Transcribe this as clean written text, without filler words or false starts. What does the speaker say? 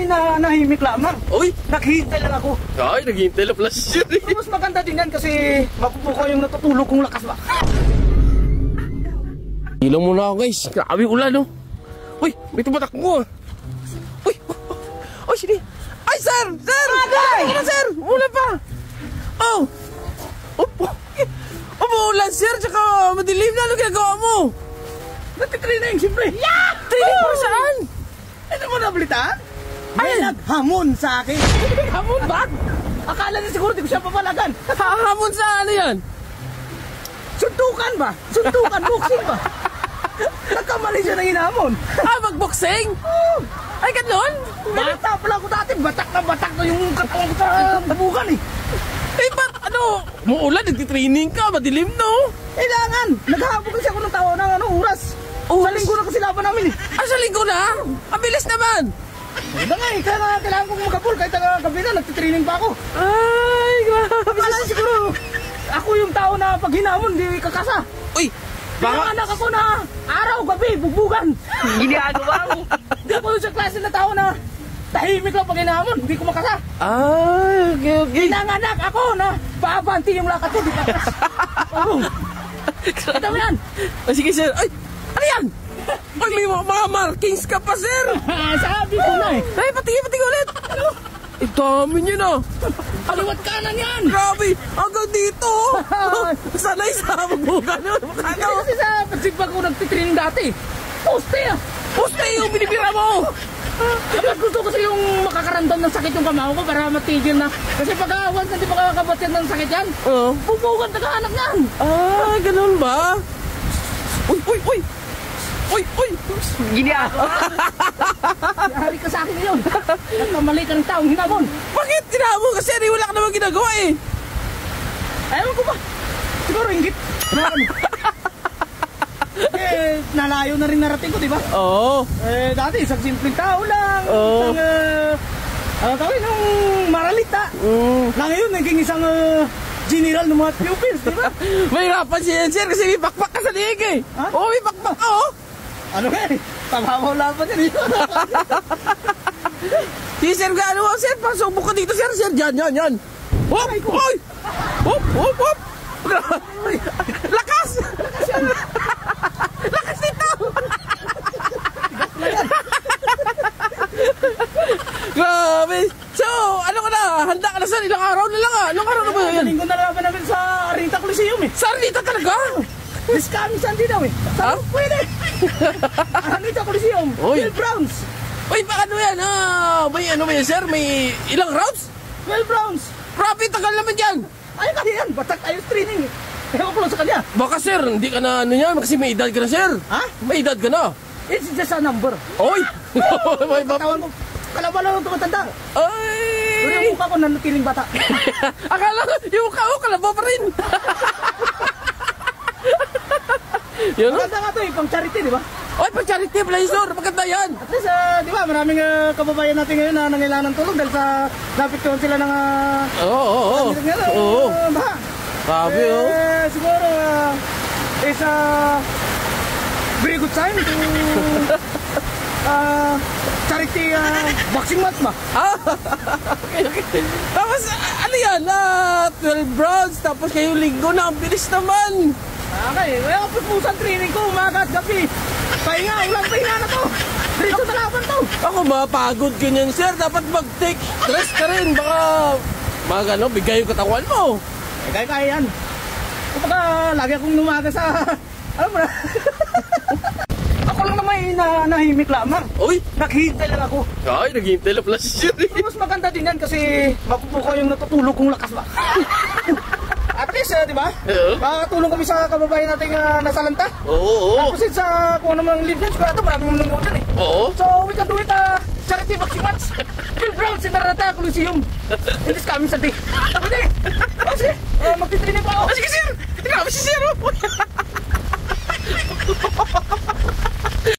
nahimik lamang. Uy! Naghihintay lang ako. Ay, naghihintay lang pala siya. Mas maganda din yan kasi mapupukaw yung natutulog kong lakas ba. Ilaw muna ako guys. Grabe ulan no. Uy, may tumatak mo. Uy! Uy, sini. Ay, sir! Sir! Ano sir? Ulan pa! Oh! Opo! Opo, ulan sir! Tsaka madilim na. Ano ginagawa mo? Nagtitraining, siyempre. Yeah! Training para saan? Ano mo nabalitaan? May naghamon sa akin. Hamon ba? Akala niya siguro di ko siya papalagan. Hamon sa ano yan? Suntukan ba? Suntukan, boxing ba? Nagkamali siya ng hinamon. Ah, magboxing? Ay, ganun? Bata pala ako dati. Batak na yung katawan ko sa tabukan eh. Eh, ba't ano? Muulan, nagtitraining ka. Madilim no? Kailangan. Naghahabol kasi ako ng tao ng oras. Sa linggo na kasi laban namin eh. Ah, sa linggo na? Ang bilis naman. Maganda nga eh. Kaya nga kailangan kong magkabul. Kahit gabi na, nagtitraining pa ako. Ay, grabe. Akala siguro ako yung tao na pag hinamon, di kakasa. Uy, Baka anak ako na araw, gabi, bugbugan. ginagawa mo. Hindi ako sa klase na tao na tahimik lang pag hinamon, hindi ko makasa. Ay, okay. Pinanganak ako na babanti yung lakad ko, di kakas. Oo. Ito mo yan. Oh, sige sir. Ay, ano yan? Ay, may mga markings ka pa sir. Sabi ko na eh. Ay, patingin ulit. Ano? Ay, dami nyo na. Aliwat kanan yan. Grabe, hanggang dito. Sanay sa mabuga nun. Ano? Kasi sa pagsipag ko nagtitraining dati. Poste ah. Poste yung binibira mo. Kapag gusto kasi yung makakaramdam ng sakit yung kamao ko para matigil na. Kasi pag once na di makakabat yan ng sakit yan, Oo. bubugan tagahanap yan. Ah, ganun ba? Uy, uy, uy. Uy, uy. Ginagawa. Hari ka sa akin ngayon. Nagkamali ka ng taong hinamon. Bakit tinamo? Kasi wala ka naman ginagawa eh. Ayaw ko ba? Siguro inggit. Eh, nalayo na rin narating ko, di ba? Oo. Eh, dati isang simpleng tao lang. Oo. Isang, ano tawag yung maralita. Na ngayon, naging isang general ng mga pupils, di ba? May hirapan siya yan sir kasi may bakbak ka sa liig eh. Ha? Oo, may bakbak. Oo. Ano nga eh? Pamahaw laban yan eh. Si sir gaano mo sir? Pasubok ka dito sir. Sir, yan. Hop! Hoy! Hop! Lakas! Lakas dito! Grabe! So, ano ka na? Handa ka na sir? Ilang araw na lang ah. Ilang araw na ba yan? Linggo na laban namin sa Arita Coliseum eh. Sir, dito talaga? This coming Sunday daw eh. Ha? Pwede! Arita Coliseum. Oy. 12 rounds. Uy, baka ano yan? May ano ba yan sir? May ilang rounds? 12 rounds. Grabe, tagal naman yan. Ay, kaya yan. Batak ayos training eh. Ewan ko lang sa kanya. Baka sir, hindi ka na ano yan kasi may edad ka na sir. Ha? May edad ka na. It's just a number. Oy! May Katawan ko. Kalaban lang ang tumatanda. Pero yung Ay! mukha ko nanatiling bata. Akala ko, yung mukha ko kalabo pa rin. Yun? Maganda nga ito eh, pang charity, di ba? Oy, pag charity, Blazor, maganda yan. At least, di ba, maraming kababayan natin ngayon na nangailangan ng tulong dahil sa napiktuhan sila ng... Oo. Baha. Grabe, oh. Siguro, is a very good sign to charity boxing match ba? Okay. Tapos, ano yan? 12 rounds, tapos kayo linggo na, ang bilis naman. Okay, kaya pupusan training ko, umaga at gabi. Pahinga, ulang pahinga na to. Dito na laban to. Ako, mapagod ganyan, sir. Dapat mag-take rest ka rin. Baka, bigay yung katawan mo. Kaya yan. Kumbaga, lagi akong numaga sa... Alam mo na. Ako lang naman nahimik lamang. Uy! Naghihintay lang ako. Ay, naghihintay lang pala siya. Mas maganda din yan kasi mapupukaw yung natutulog kong lakas ba. At least, di ba? Makakatulong kami sa kababayan natin nasalanta. Oo. Tapos sa kung ano mang live yan, siguro ito maraming nanonood dyan eh. Oo. So, we can do it charity boxing match. 12 rounds in Arita Coliseum. In this coming Sunday. Sige, magtitraining pa ako. Sige, sir! Grabe si sir!